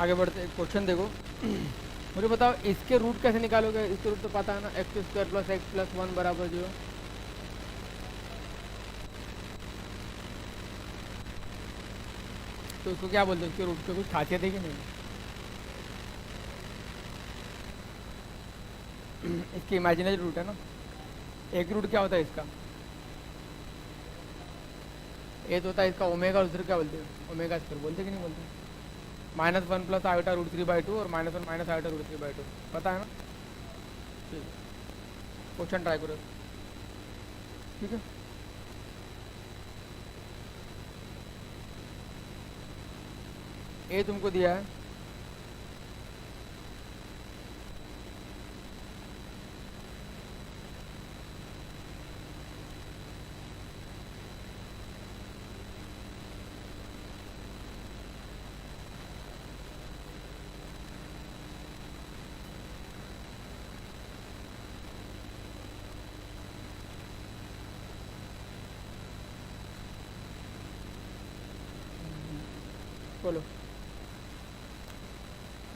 आगे बढ़ते एक क्वेश्चन देखो। मुझे बताओ इसके रूट कैसे निकालोगे। इसके रूट तो पता है ना, x square plus x plus one बराबर 0। तो उसको क्या बोलते हैं, इसके रूट पे कुछ खासियत है कि नहीं? इसकी इमेजिनरी रूट है ना। एक रूट क्या होता है इसका, एक होता है इसका ओमेगा, और दूसरे क्या बोलते हैं ओमेगा स्क्वायर, बोलते कि नहीं बोलते? -1 प्लस आयोटा रूट 3/2 और -1 माइनस आयोटा रूट 3/2, पता है ना। ठीक है, क्वेश्चन ट्राई करो। ठीक है, ए तुमको दिया है बोलो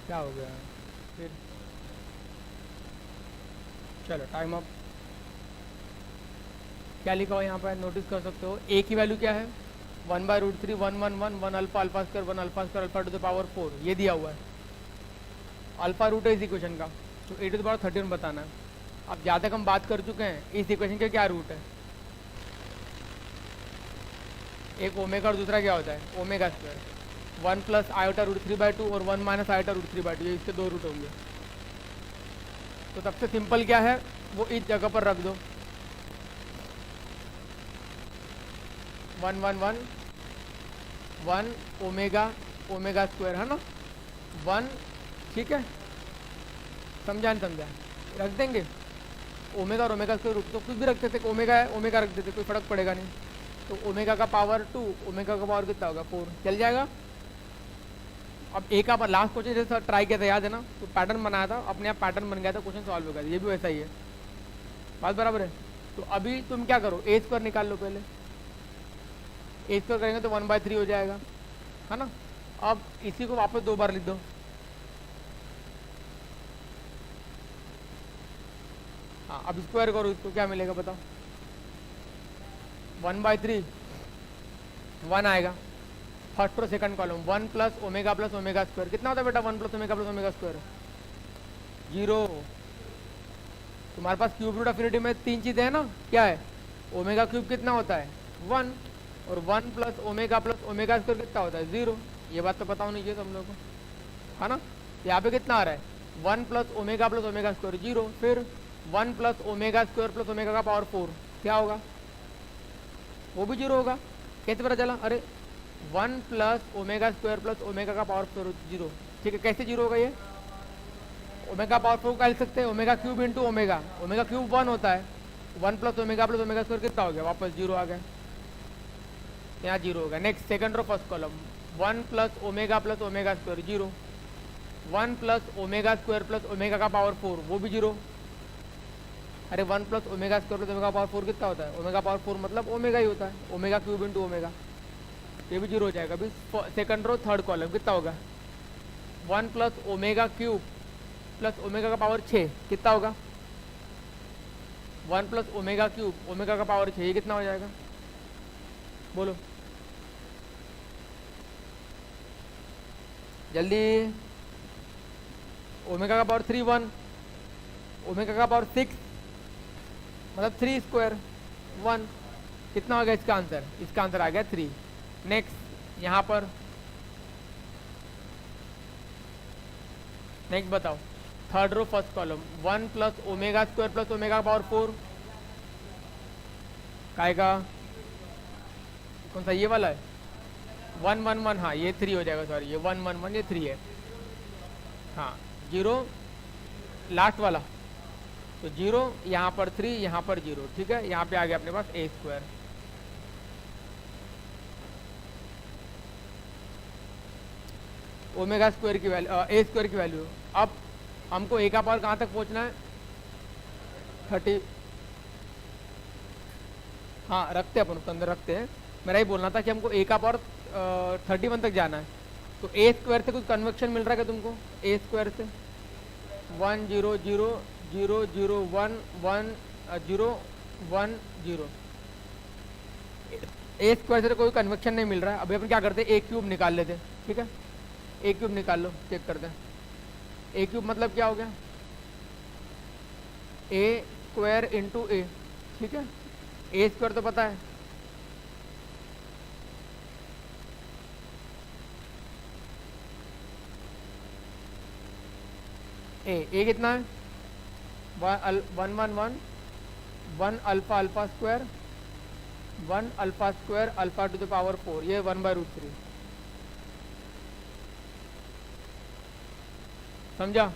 क्या हो गया फिर। चलो टाइम अप। क्या लिखा हो यहाँ पर नोटिस कर सकते हो। ए की वैल्यू क्या है 1/√3 1 alpha alpha square 1 alpha square alpha two the power 4, ये दिया हुआ है। अल्फा रूट है इस इक्वेशन का, तो ए टू द पावर 13 बताना है। अब जहाँ तक हम बात कर चुके हैं इस इक्वेशन का क्या रूट है, एक ओमेगा और दूसरा क्या होता है omega square. 1 plus iota root 3/2 और 1 माइनस आयोटा रूट 3/2, ये इसके दो रूट होंगे। तो सबसे सिंपल क्या है, वो इस जगह पर रख दो 1 1 1 1 ओमेगा ओमेगा स्क्वायर है ना 1। ठीक है, समझा नहीं समझा, रख देंगे ओमेगा और ओमेगा स्क्वायर रूट, तो कुछ भी रख देते, ओमेगा है ओमेगा रख देते, कोई फर्क पड़ेगा नहीं। तो ओमेगा का पावर 2, ओमेगा का पावर कितना होगा 4, चल जाएगा। अब एक आप लास्ट क्वेश्चन जैसे ट्राई किया था याद है ना, तो पैटर्न बनाया था, अपने आप पैटर्न बन गया था, क्वेश्चन सॉल्व हो गया था। ये भी वैसा ही है, बात बराबर है। तो अभी तुम क्या करो, ए स्क्वायर निकाल लो पहले। ए स्क्वायर करेंगे तो 1/3 हो जाएगा, है ना। अब इसी को वापस 2 बार लिख दो। हाँ, अब स्क्वायर करो इसको, क्या मिलेगा बताओ। 1/3 1 आएगा फर्स्ट और second column. 1 plus omega square कितना होता है बेटा, 1 प्लस ओमेगा स्क्वायर 0। तुम्हारे पास क्यूब रूट अफिनिटी में 3 चीजें हैं ना, क्या है ओमेगा क्यूब कितना होता है 1, और 1 प्लस ओमेगा स्क्वायर कितना होता है 0। ये बात तो पता होनी चाहिए तुम लोग को, है ना। यहाँ पे कितना आ रहा है 1 प्लस ओमेगा स्क्वायर 0, फिर 1 plus omega square plus omega का पावर 4, क्या होगा वो भी 0 होगा। कैसे पता चला, अरे 1 plus omega square plus omega का पावर 4 0। ठीक है, कैसे 0 होगा ये, ओमेगा पावर 4 का लिख सकते हैं omega cube into omega, omega cube 1 होता है, 1 प्लस ओमेगा स्क्वायर कितना हो गया, वापस 0 आ गया, यहाँ 0 होगा। Next second row first column 1 plus omega square 0, 1 plus omega square plus omega का पावर 4 वो भी 0। अरे 1 plus omega square plus omega power 4 कितना होता है, ओमेगा पावर 4 मतलब ओमेगा ही होता है, ओमेगा क्यूब इंटू ओमेगा, ये भी 0 हो जाएगा। अभी सेकंड रो थर्ड कॉलम कितना होगा 1 plus omega cube plus omega का पावर 6 कितना होगा, 1 प्लस ओमेगा क्यूब ओमेगा का पावर 6, ये कितना हो जाएगा बोलो जल्दी। ओमेगा का पावर 3 1, ओमेगा का पावर 6 मतलब 3 स्क्वायर 1, कितना हो गया इसका आंसर, इसका आंसर आ गया 3। नेक्स्ट यहाँ पर नेक्स्ट बताओ third row first column 1 plus omega square plus omega power 4 काय का कौन सा, ये वाला है 1 1 1, हाँ ये 3 हो जाएगा, सॉरी ये 1 1 1 ये 3 है, हाँ 0 लास्ट वाला, तो 0 यहाँ पर 3 यहाँ पर 0। ठीक है, यहाँ पे आ गया अपने पास ए स्क्वायर। ओमेगा स्क्वायर की वैल्यू ए स्क्वायर की वैल्यू। अब हमको ए का पावर कहाँ तक पहुँचना है 30, हाँ रखते हैं अपन उसके अंदर रखते हैं। मेरा ही बोलना था कि हमको ए का पावर 31 तक जाना है, तो ए स्क्वायर से कुछ कन्वेक्शन मिल रहा है क्या तुमको? ए स्क्वायर से 1 0 0 0 0 1 1 0 1 0, ए स्क्वायर से कोई कन्वेक्शन नहीं मिल रहा है। अभी अपन क्या करते हैं, ए क्यूब निकाल लेते हैं। ठीक है, ए क्यूब निकाल लो, चेक करते हैं। ए क्यूब मतलब क्या हो गया? ए स्क्वायर इंटू ए। ठीक है, ए स्क्वायर तो पता है, ए कितना है? 1 alpha alpha square 1 alpha square alpha two the power 4, ये 1/√3। समझा?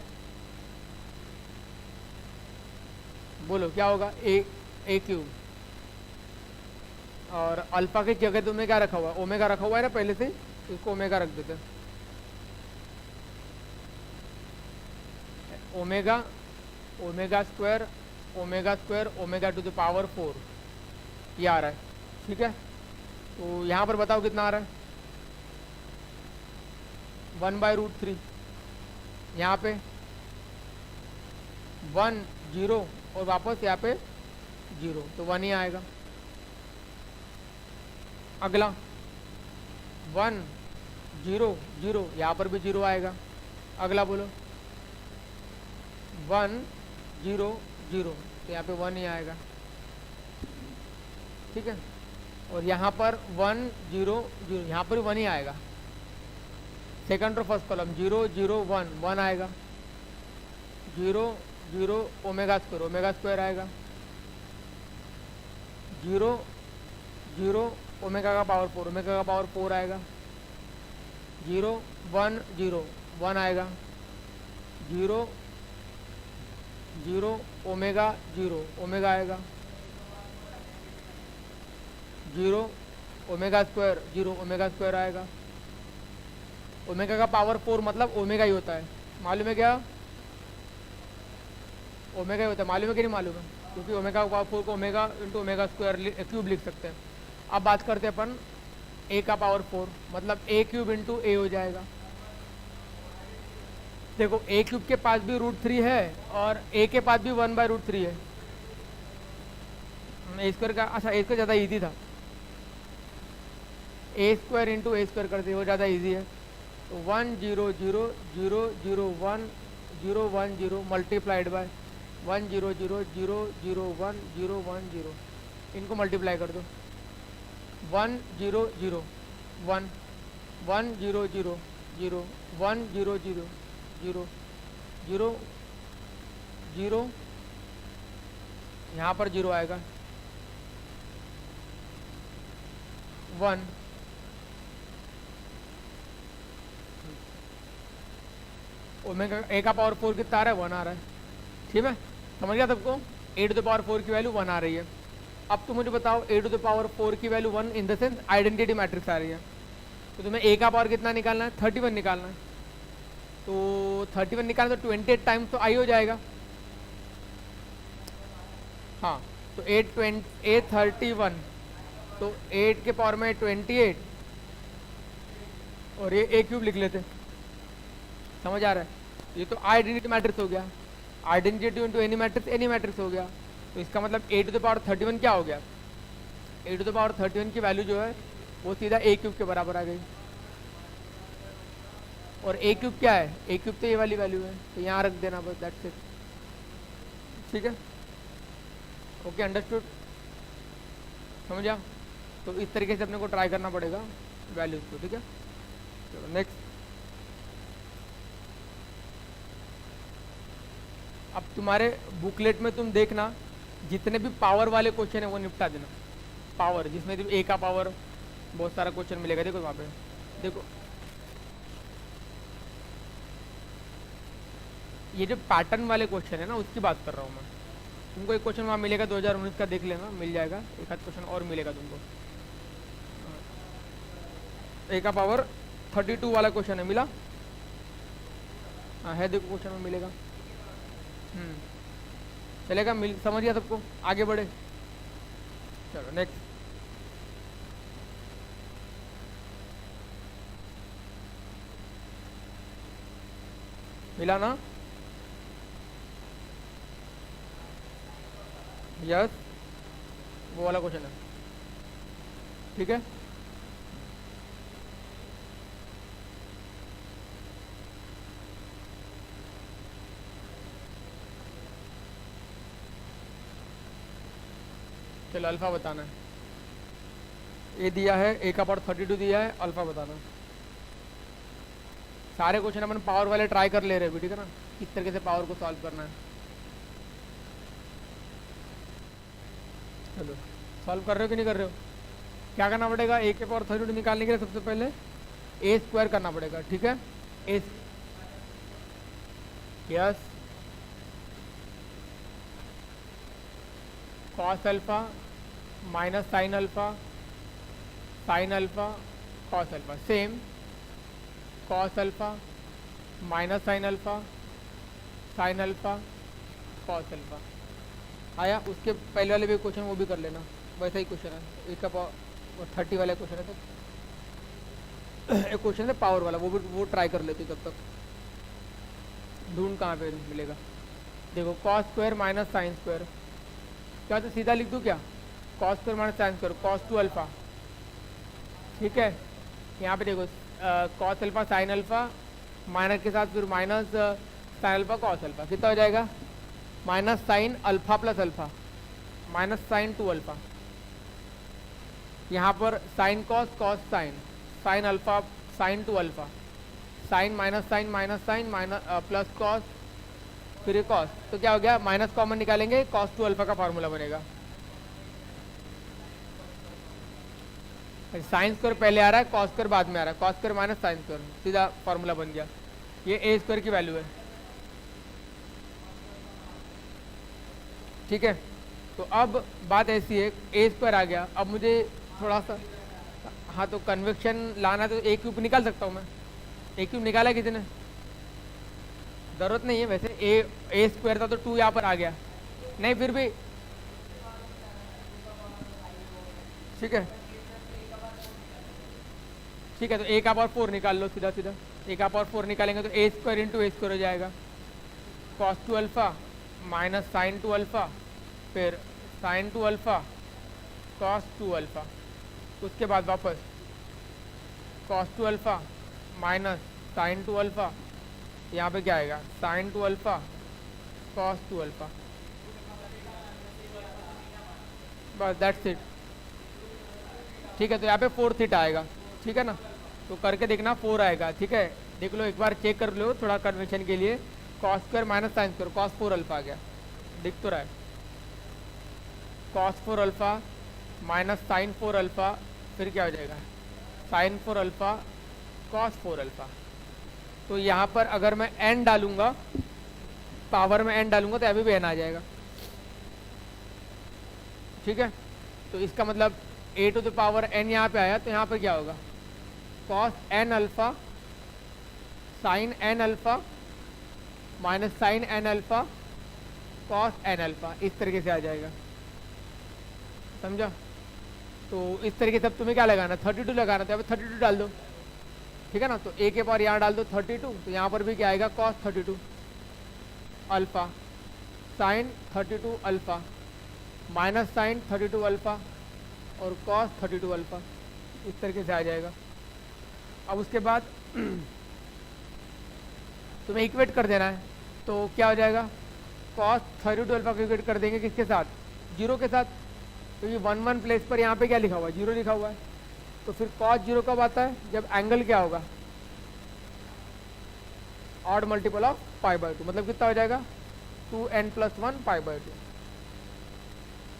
बोलो क्या होगा? ए क्यूब, और अल्फा की जगह तुम्हें क्या रखा हुआ है? ओमेगा रखा हुआ है ना पहले से, इसको ओमेगा रख देते हैं। Omega omega square omega to the power 4, ये आ रहा है। ठीक है, तो यहाँ पर बताओ कितना आ रहा है? 1/√3। यहाँ पे 1 0 और वापस यहाँ पे 0, तो 1 ही आएगा। अगला 1 0 0, यहाँ पर भी 0 आएगा। अगला बोलो 1 0 0, तो यहाँ पे 1 ही आएगा। ठीक है, और यहाँ पर 1 0 0, यहाँ पर भी 1 ही आएगा। सेकंड और फर्स्ट कॉलम 0 0 1 1 आएगा। 0 0 ओमेगा स्क्वायर आएगा। 0 0 ओमेगा का पावर 4 आएगा। 0 1 0 1 आएगा। 0 0 ओमेगा आएगा। 0 ओमेगा स्क्वायर आएगा। ओमेगा का पावर 4 मतलब ओमेगा ही होता है, मालूम है क्या? ओमेगा ही होता है, मालूम है कि नहीं मालूम है? क्योंकि ओमेगा का पावर 4 को omega into omega square cube लिख सकते हैं। अब बात करते हैं अपन ए का पावर 4, मतलब ए क्यूब इंटू ए हो जाएगा। देखो ए क्यूब के पास भी √3 है और ए के पास भी 1/√3 है। ए स्क्वायर का, अच्छा ए स्क्वायर ज़्यादा ईजी था, ए स्क्वायर इंटू ए स्क्वायर करते, वो ज़्यादा ईजी है। तो 1 0 0 0 0 1 0 1 0 मल्टीप्लाइड बाय 1 0 0 0 0 1 0 1 0, इनको मल्टीप्लाई कर दो। 1 0 0 1 1 0 0 0 1 0 0 0 0 0, यहाँ पर 0 आएगा। 1 ओमेगा ए का पावर 4 कितना आ रहा है? 1 आ रहा है। ठीक है, समझ गया सबको? ए टू द पावर 4 की वैल्यू 1 आ रही है। अब तुम मुझे बताओ ए टू द पावर 4 की value 1 in the sense identity matrix आ रही है, तो तुम्हें ए का पावर कितना निकालना है? 31 निकालना है। तो 31 निकालना तो 28 टाइम्स तो आई हो जाएगा। हाँ, तो 31, तो 8 के पावर में 28, और ये ए क्यूब लिख लेते। समझ आ रहा है? ये तो आइडेंटिटी मैट्रिक्स हो गया, आइडेंटिटी इंटू एनी मैट्रिक्स हो गया। तो इसका मतलब ए टू द पावर 31 क्या हो गया? ए टू द पावर 31 की वैल्यू जो है वो सीधा ए क्यूब के बराबर आ गई। और ए क्यूब क्या है? ए क्यूब तो ये वाली वैल्यू है, तो यहाँ रख देना बस, दैट्स इट। ठीक है, ओके, अंडरस्टूड? समझा? तो इस तरीके से अपने को ट्राई करना पड़ेगा वैल्यूज को। ठीक है, चलो नेक्स्ट। अब तुम्हारे बुकलेट में तुम देखना, जितने भी पावर वाले क्वेश्चन है वो निपटा देना। पावर जिसमें ए का पावर बहुत सारा क्वेश्चन मिलेगा। देखो वहाँ पे, देखो ये जो पैटर्न वाले क्वेश्चन है ना, उसकी बात कर रहा हूँ मैं। तुमको एक क्वेश्चन वहाँ मिलेगा 2019 का, देख लेना, मिल जाएगा। एक आध क्वेश्चन और मिलेगा तुमको। ए का पावर 32 वाला क्वेश्चन है, मिला? हाँ है, देखो क्वेश्चन में मिलेगा। चलेगा, मिल, समझ गया सबको? आगे बढ़े, चलो नेक्स्ट। मिला ना? यस, वो वाला क्वेश्चन है, ठीक है। चलो अल्फा बताना है, ए दिया है, ए का पावर 32 दिया है, अल्फा बताना। सारे क्वेश्चन अपन पावर वाले ट्राई कर ले रहे हैं, ठीक है ना, किस तरीके से पावर को सॉल्व करना है। चलो सॉल्व कर रहे हो कि नहीं कर रहे हो? क्या करना पड़ेगा, ए के पावर 32 निकालने के लिए सबसे पहले ए स्क्वायर करना पड़ेगा, ठीक है। ए, yes, cos alpha minus sine alpha, sine alpha cos alpha, same cos alpha minus sine alpha, sine alpha cos alpha आया। उसके पहले वाले भी क्वेश्चन वो भी कर लेना, वैसा ही क्वेश्चन है, एक का 30 वाला क्वेश्चन है। तो एक क्वेश्चन है पावर वाला, वो ट्राई कर लेते तब तक। ढूंढ कहाँ पे मिलेगा, देखो cos square minus sine square, क्या तो सीधा लिख दूँ क्या, cos square minus sine square, cos 2 alpha, ठीक है। यहाँ पे देखो cos alpha sine alpha minus के साथ फिर minus sine alpha cos alpha, कितना हो जाएगा, minus sine alpha plus alpha, minus sine 2 alpha. यहाँ पर sine cos cos sine, sine alpha sine 2 alpha, sine minus sine minus plus cos, फिर cos, तो क्या हो गया, माइनस कॉमन निकालेंगे, कॉस 2 अल्फा का फार्मूला बनेगा। साइन स्क्वायर पहले आ रहा है, कॉस स्क्वायर बाद में आ रहा है, cos square minus sine square, सीधा फार्मूला बन गया। ये ए स्क्वायर की वैल्यू है, ठीक है। तो अब बात ऐसी है, ए स्क्वायर आ गया, अब मुझे थोड़ा सा, हाँ तो कन्वेक्शन लाना, तो ए क्यूब निकाल सकता हूँ मैं, ए क्यूब निकाला किसी ने, जरूरत नहीं है वैसे, ए स्क्वायर था तो 2 यहाँ पर आ गया, नहीं फिर भी ठीक है, ठीक है। तो ए का पावर 4 निकाल लो, सीधा सीधा ए का पावर 4 निकालेंगे तो A square into A square हो जाएगा, cos 2 alpha minus sine 2 alpha, फिर साइन 2 अल्फा कॉस 2 अल्फा, उसके बाद वापस cos 2 alpha minus sine 2 alpha, यहाँ पे क्या आएगा, साइन 2 अल्फा कॉस 2 अल्फा, बस दैट्स इट, ठीक है। तो यहाँ पे 4 थीटा आएगा, ठीक है ना, तो करके देखना 4 आएगा, ठीक है। देख लो एक बार चेक कर लो थोड़ा कन्वेंशन के लिए, cos square minus sine square, cos 4 alpha आ गया, दिख तो रहा है, cos 4 alpha minus sine 4 alpha, फिर क्या हो जाएगा, साइन 4 अल्फा कॉस 4 अल्फा। तो यहाँ पर अगर मैं n डालूंगा, पावर में n डालूंगा तो अभी भी n आ जाएगा, ठीक है। तो इसका मतलब a to the power n यहाँ पे आया, तो यहाँ पर क्या होगा, cos n alpha sine n alpha minus sine n alpha cos n alpha, इस तरीके से आ जाएगा, समझा। तो इस तरीके से अब तुम्हें क्या लगाना, 32 लगाना, तो यहाँ पे 32 डाल दो, ठीक है ना। तो a के पावर यहाँ डाल दो 32, तो यहाँ पर भी क्या आएगा, cos 32 alpha sine 32 alpha minus sine 32 alpha और कॉस 32 अल्फा, इस तरीके से आ जाएगा। अब उसके बाद तुम्हें इक्वेट कर देना है, तो क्या हो जाएगा, कॉस 32 अल्फा को इक्वेट कर देंगे किसके साथ, 0 के साथ, क्योंकि 1 1 प्लेस पर यहाँ पे क्या लिखा हुआ है, 0 लिखा हुआ है। तो फिर कॉस 0 कब आता है, जब एंगल क्या होगा, ऑड मल्टीपल ऑफ π/2, मतलब कितना हो जाएगा, 2n+1 π/2।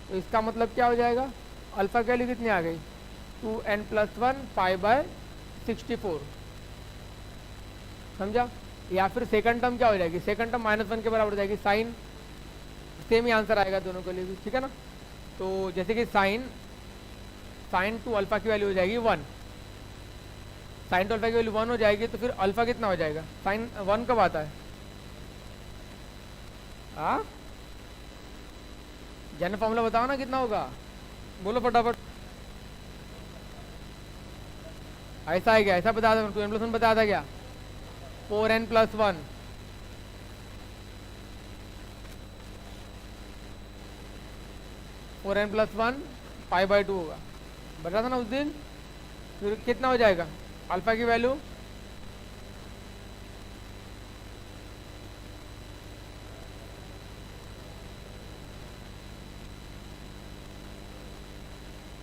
तो इसका मतलब क्या हो जाएगा, अल्फा की वैल्यू कितनी आ गई, 2n+1 π/64, समझा। या फिर सेकंड टर्म क्या हो जाएगी, सेकंड टर्म -1 के बराबर हो जाएगी, साइन सेम ही आंसर आएगा दोनों के लिए भी, ठीक है ना। तो जैसे कि साइन 2 अल्फा की वैल्यू हो जाएगी 1, साइन 2 अल्फा की वैल्यू 1 हो जाएगी, तो फिर अल्फा कितना हो जाएगा, साइन 1 कब आता है, जन फॉर्मूला बताओ ना कितना होगा, बोलो फटाफट, ऐसा है क्या, ऐसा बता दो, 2n+1 बता था क्या, 4n+1 4n+1 π/2 होगा, बता था ना उस दिन। फिर कितना हो जाएगा अल्फा की वैल्यू,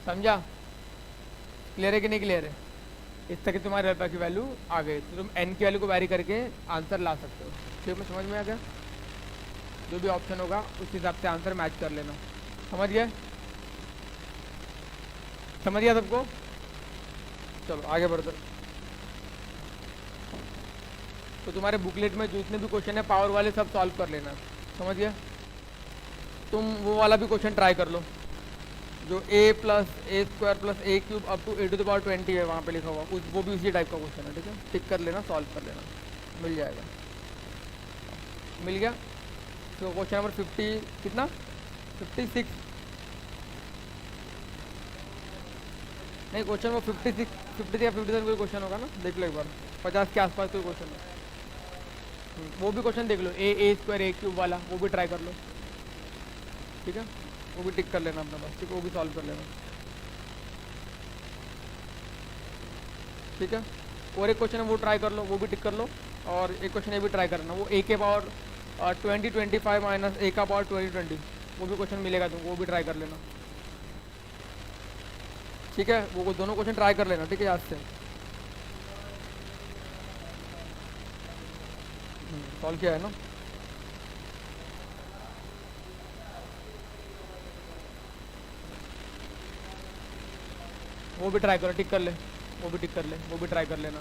समझा? क्लियर है कि नहीं क्लियर है? इस तरह की तुम्हारे अल्फा की वैल्यू आ गई तो तुम एन की वैल्यू को वैरी करके आंसर ला सकते हो। ठीक है, समझ में आ गया? जो भी ऑप्शन होगा उस हिसाब से आंसर मैच कर लेना। समझ गए? समझ गया सबको? चलो आगे बढ़ते। तो तुम्हारे बुकलेट में जितने भी क्वेश्चन है पावर वाले सब सॉल्व कर लेना। समझ गया? तुम वो वाला भी क्वेश्चन ट्राई कर लो जो a+a² + a³ / 20 है, वहाँ पे लिखा हुआ वो भी उसी टाइप का क्वेश्चन है। ठीक है, टिक कर लेना, सॉल्व कर लेना, मिल जाएगा। मिल गया? तो क्वेश्चन नंबर 50 कितना 56 नहीं, क्वेश्चन वो 56 50 या 57 कोई क्वेश्चन होगा ना, देख लो एक बार, 50 के आसपास कोई क्वेश्चन है। वो भी क्वेश्चन देख लो, a² a³ वाला, वो भी ट्राई कर लो। ठीक है, वो भी टिक कर लेना अपने पास। ठीक है, वो भी सॉल्व कर लेना। ठीक है, और एक क्वेश्चन है वो ट्राई कर लो, वो भी टिक कर लो। और एक क्वेश्चन ये भी ट्राई करना, वो a के पावर 2025 - a का पावर 2020, वो भी क्वेश्चन मिलेगा तुमको, वो भी ट्राई कर लेना। ठीक है, वो दोनों क्वेश्चन ट्राई कर लेना। ठीक है, आज से सॉल्व किया है ना? वो भी ट्राई करो, टिक कर ले, वो भी टिक कर ले, वो भी ट्राई कर लेना।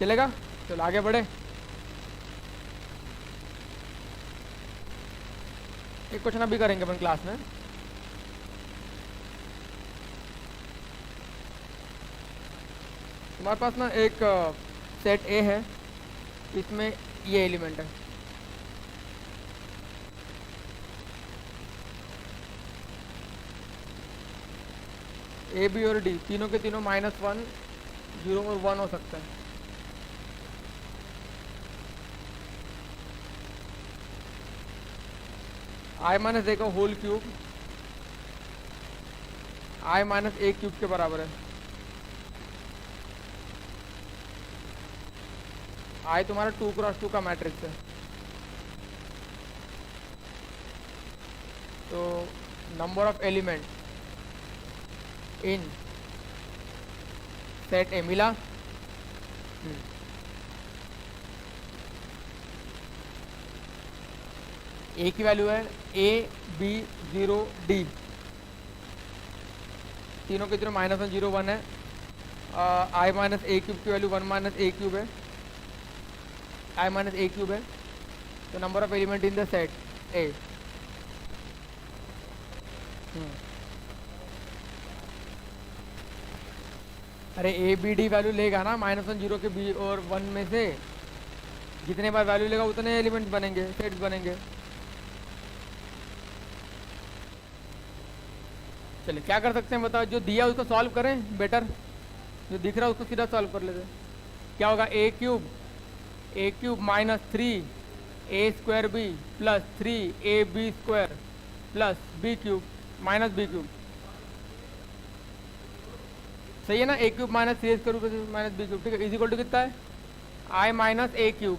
चलेगा? चलो आगे बढ़े। एक क्वेश्चन अभी करेंगे अपन क्लास में। तुम्हारे पास ना एक सेट ए है, इसमें ये एलिमेंट है, ए बी और डी तीनों के तीनों -1 0 और 1 हो सकता है। i - a का होल क्यूब i - a³ के बराबर है। i तुम्हारा 2x2 का मैट्रिक्स है। तो number of element in set ए मिला। ए की वैल्यू है a b 0 d, तीनों के तीनों -1 0 1 है। i - a³ की वैल्यू 1 - a³ है, i - a³ है। तो number of element in the set ए, अरे ए बी डी वैल्यू लेगा ना -1 0 के बी और 1 में से, जितने बार वैल्यू लेगा उतने एलिमेंट बनेंगे, सेट्स बनेंगे। चलिए क्या कर सकते हैं बताओ, जो दिया उसको सॉल्व करें बेटर, जो दिख रहा है उसको सीधा सॉल्व कर लेते हैं। क्या होगा, a³ -3 a² b + 3 ab² + b³ -b³, सही है ना? a³ - 3 a² -b³, ठीक है, इज इक्वल टू कितना है, i - a³।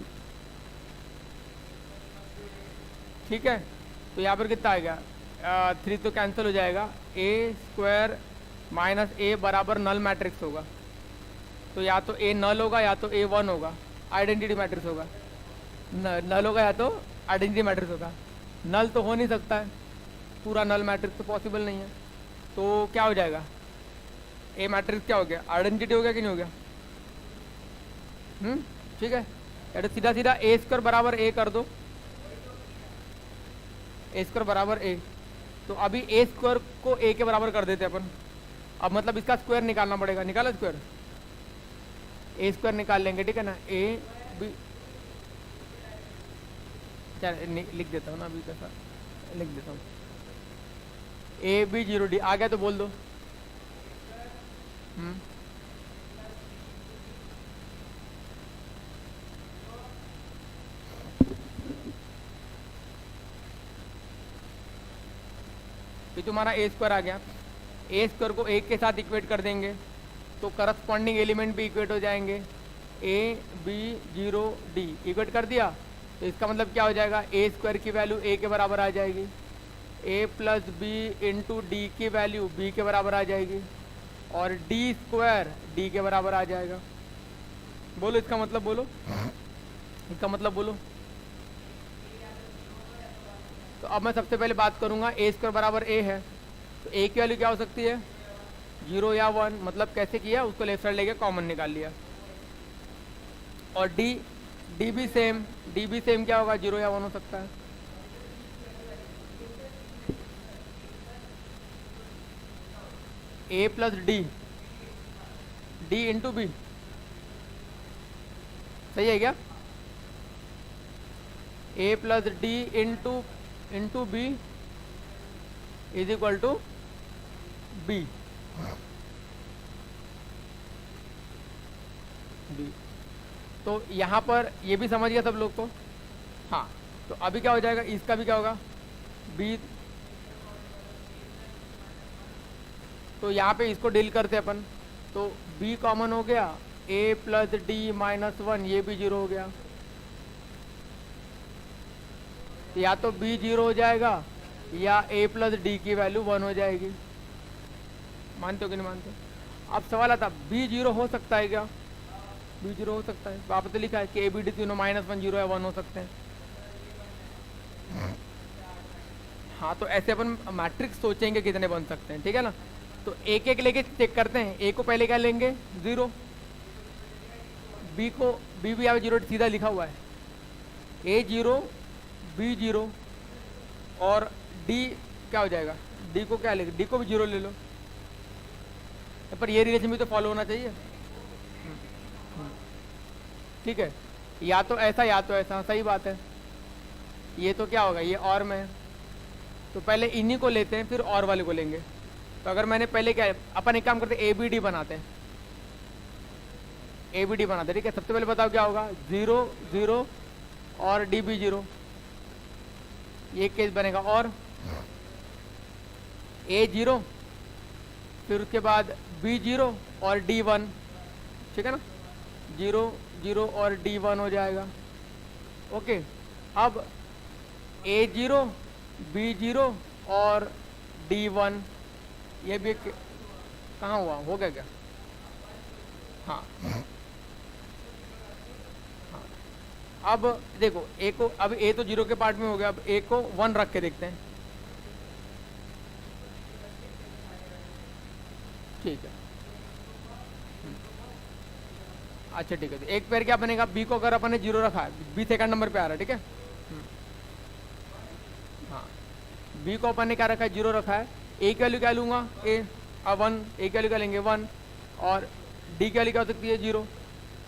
ठीक है, तो यहाँ पर कितना आएगा, 3 तो कैंसिल हो जाएगा, a² - a बराबर नल मैट्रिक्स होगा। तो या तो a नल होगा या तो a 1 होगा, आइडेंटिटी मैट्रिक्स होगा। नल होगा या तो आइडेंटिटी मैट्रिक्स होगा। नल तो हो नहीं सकता है, पूरा नल मैट्रिक्स तो पॉसिबल नहीं है। तो क्या हो जाएगा, ए मैट्रिक्स क्या हो गया, आइडेंटिटी हो गया कि नहीं हो गया? ठीक है, या तो सीधा सीधा a² बराबर a कर दो, a² बराबर a। तो अभी a² को a के बराबर कर देते हैं अपन। अब मतलब इसका स्क्वायर निकालना पड़ेगा, निकाला स्क्वायर, a² निकाल लेंगे। ठीक है ना, a b, लिख देता हूँ ना अभी, कैसा लिख देता हूँ, a b 0 d आ गया तो बोल दो। ये तुम्हारा ए स्क्वायर आ गया। ए स्क्वायर को 1 के साथ इक्वेट कर देंगे तो करस्पॉन्डिंग एलिमेंट भी इक्वेट हो जाएंगे। ए बी 0 डी इक्वेट कर दिया तो इसका मतलब क्या हो जाएगा, ए स्क्वायर की वैल्यू ए के बराबर आ जाएगी, ए प्लस बी इंटू डी की वैल्यू बी के बराबर आ जाएगी, और डी स्क्वायर डी के बराबर आ जाएगा। बोलो इसका मतलब, बोलो इसका मतलब बोलो। तो अब मैं सबसे पहले बात करूंगा, ए स्क्वायर बराबर ए है तो ए की वैल्यू क्या हो सकती है, 0 या 1। मतलब कैसे किया, उसको लेफ्ट साइड लेके कॉमन निकाल लिया। और डी भी सेम क्या होगा, 0 या 1 हो सकता है। A plus D into B, सही है क्या? A plus D into B is equal to B. तो यहाँ पर ये भी समझ गया सब लोग को? हाँ, तो अभी क्या हो जाएगा, इसका भी क्या होगा, बी। तो यहाँ पे इसको डील करते अपन, तो b कॉमन हो गया, a प्लस डी माइनस 1 ये भी 0 हो गया। तो या तो b 0 हो जाएगा या a प्लस डी की वैल्यू 1 हो जाएगी। मानते हो कि नहीं मानते? अब सवाल आता, b 0 हो सकता है क्या? b 0 हो सकता है, वहाँ पे तो लिखा है कि a b d तीनों -1 0 या 1 हो सकते हैं। हाँ, तो ऐसे अपन मैट्रिक्स सोचेंगे कितने बन सकते हैं, ठीक है ना। तो एक एक लेके चेक करते हैं। ए को पहले क्या लेंगे, 0। बी भी यहाँ 0 सीधा लिखा हुआ है, ए 0 बी 0, और डी क्या हो जाएगा, डी को क्या लेंगे, डी को भी 0 ले लो। पर ये रिलेशन भी तो फॉलो होना चाहिए, ठीक है। या तो ऐसा या तो ऐसा, सही बात है। ये तो क्या होगा, ये और में, तो पहले इन्हीं को लेते हैं फिर और वाले को लेंगे। तो अगर मैंने पहले क्या, अपन एक काम करते हैं, ए बी डी बनाते हैं, ए बी डी बनाते हैं, ठीक है। सबसे पहले बताओ क्या होगा, 0 0 और डी बी 0, ये केस बनेगा। और ए 0 फिर उसके बाद बी 0 और डी 1, ठीक है ना, 0 0 और डी 1 हो जाएगा। ओके, अब ए 0 बी 0 और डी 1, ये भी कहाँ हुआ, हो गया क्या? हाँ हाँ, अब देखो ए को, अब ए तो 0 के पार्ट में हो गया, अब ए को 1 रख के देखते हैं, ठीक है। अच्छा ठीक है, तो एक पेयर क्या बनेगा, बी को अगर अपन ने 0 रखा है, बी सेकंड नंबर पे आ रहा है, ठीक है। हाँ, बी को अपन ने क्या रखा है, 0 रखा है। ए की वैल्यू क्या लूँगा, ए 1, ए की वैल्यू क्या लेंगे 1, और डी की वैल्यू क्या हो सकती है 0।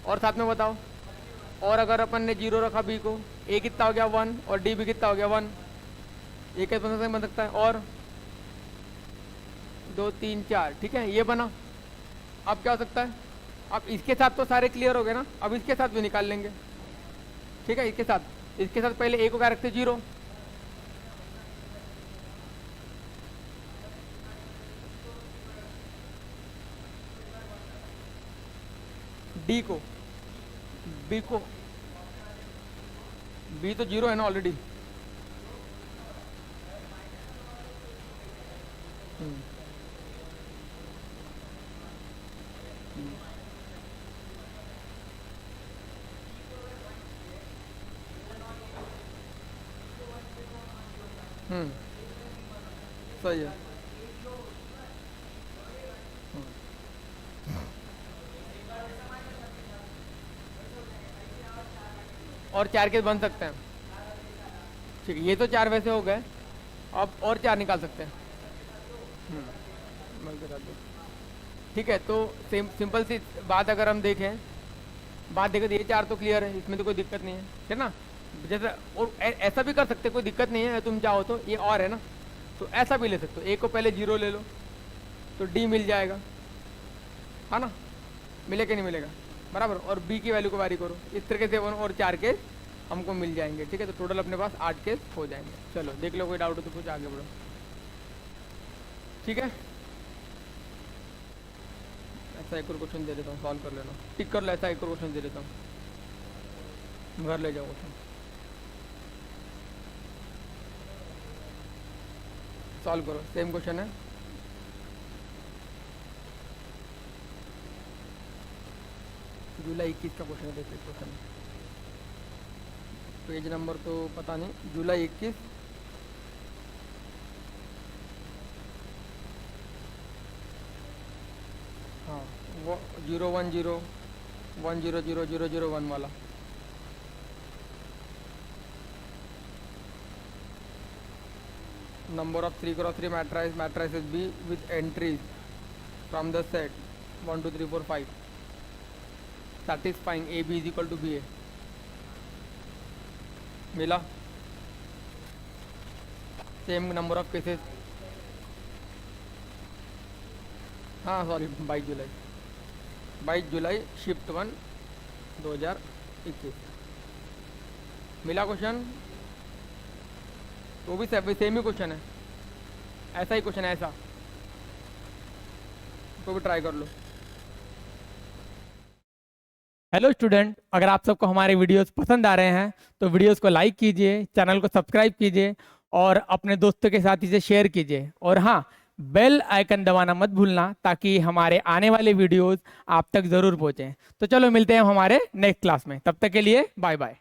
और साथ में बताओ, और अगर अपन ने 0 रखा बी को, ए कितना हो गया 1 और डी भी कितना हो गया 1, ये कैसे बन सकता है, और 2 3 4, ठीक है, ये बना। अब क्या हो सकता है, अब इसके साथ तो सारे क्लियर हो गए ना, अब इसके साथ भी निकाल लेंगे, ठीक है। इसके साथ पहले ए को क्या रखते, 0, डी को, बी को, बी तो 0 है ना ऑलरेडी, सही है। और 4 केस बन सकते हैं, ठीक है। ये तो 4 वैसे हो गए, अब और 4 निकाल सकते हैं, ठीक है। तो सिंपल सी बात अगर हम देखें, तो ये 4 तो क्लियर है, इसमें तो कोई दिक्कत नहीं है ना। जैसे और ऐसा भी कर सकते, कोई दिक्कत नहीं है, तुम चाहो तो ये और है ना, तो ऐसा भी ले सकते हो। ए को पहले 0 ले लो तो डी मिल जाएगा, है ना, मिलेगा नहीं मिलेगा, बराबर। और बी की वैल्यू को वारी करो, इस तरीके से 1 और 4 केस हमको मिल जाएंगे, ठीक है। तो टोटल अपने पास 8 केस हो जाएंगे। चलो देख लो, कोई डाउट हो तो कुछ आगे बढ़ो। ठीक है, ऐसा एक और क्वेश्चन दे देता हूँ, सॉल्व कर लेना, टिक कर लो, ऐसा एक और क्वेश्चन दे देता हूँ, घर ले जाओ क्वेश्चन, सॉल्व करो, सेम क्वेश्चन है। जुलाई 21 का क्वेश्चन है, देखो क्वेश्चन, पेज नंबर तो पता नहीं, जुलाई 21, हाँ, वो 010100001 वाला। Number of 3x3 matrices B with entries from the set 1 2 3 4 5 satisfying AB is equal to BA। मिला, सेम नंबर ऑफ केसेस, हाँ सॉरी 22 जुलाई शिफ्ट 1 2021। मिला क्वेश्चन, वो भी सेम ही क्वेश्चन है, ऐसा ही क्वेश्चन है, ऐसा तो भी ट्राई कर लो। हेलो स्टूडेंट, अगर आप सबको हमारे वीडियोस पसंद आ रहे हैं तो वीडियोस को लाइक कीजिए, चैनल को सब्सक्राइब कीजिए और अपने दोस्तों के साथ इसे शेयर कीजिए, और हाँ, बेल आइकन दबाना मत भूलना ताकि हमारे आने वाले वीडियोस आप तक ज़रूर पहुंचें। तो चलो मिलते हैं हमारे नेक्स्ट क्लास में, तब तक के लिए बाय बाय।